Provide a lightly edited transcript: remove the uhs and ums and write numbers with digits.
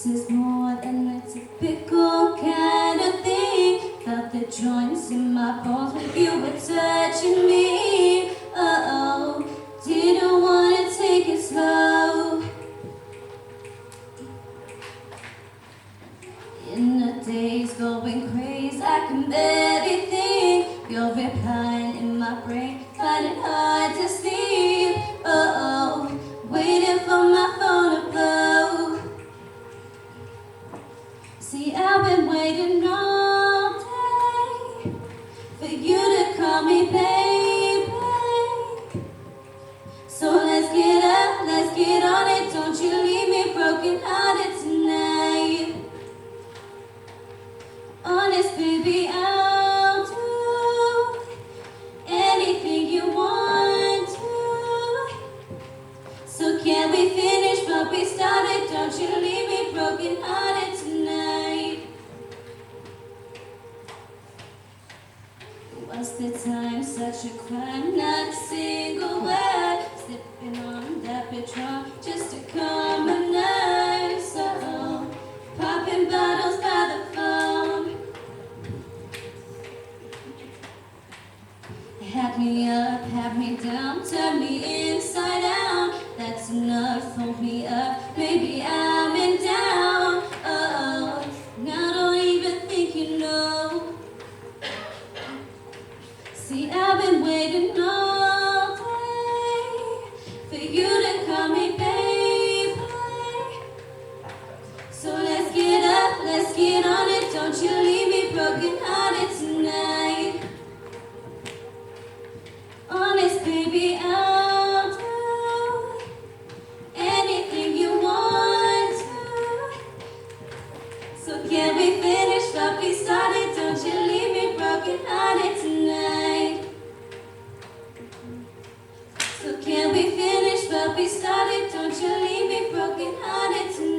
This is more than a typical kind of thing. Felt the joints in my bones when you were touching me. Oh, didn't wanna take it slow. In the days going crazy, I can barely think. You're replying in my brain, finding hard to sleep. Oh, waiting for my phone to blow. See, I've been waiting all day for you to call me baby. So let's get up, let's get on it. Don't you leave me broken hearted tonight. Honest, baby, I'll do anything you want to. So can we finish what we started? Don't you leave me broken hearted tonight. Was the time such a crime? Not a single word. Sipping on that Patron just to calm my nerves. Oh, popping bottles by the phone. Had me up, had me down, turned me inside out. That's enough, hold me up, baby, I'm in down. Oh, now don't even think you know. See, I've been waiting all day for you to call me baby. So let's get up, let's get on it. Don't you leave me broken hearted tonight. Honest, baby, I'll do anything you want to. So can we finish what we started? Don't you leave me broken hearted tonight. So can we finish what we started? Don't you leave me broken hearted tonight.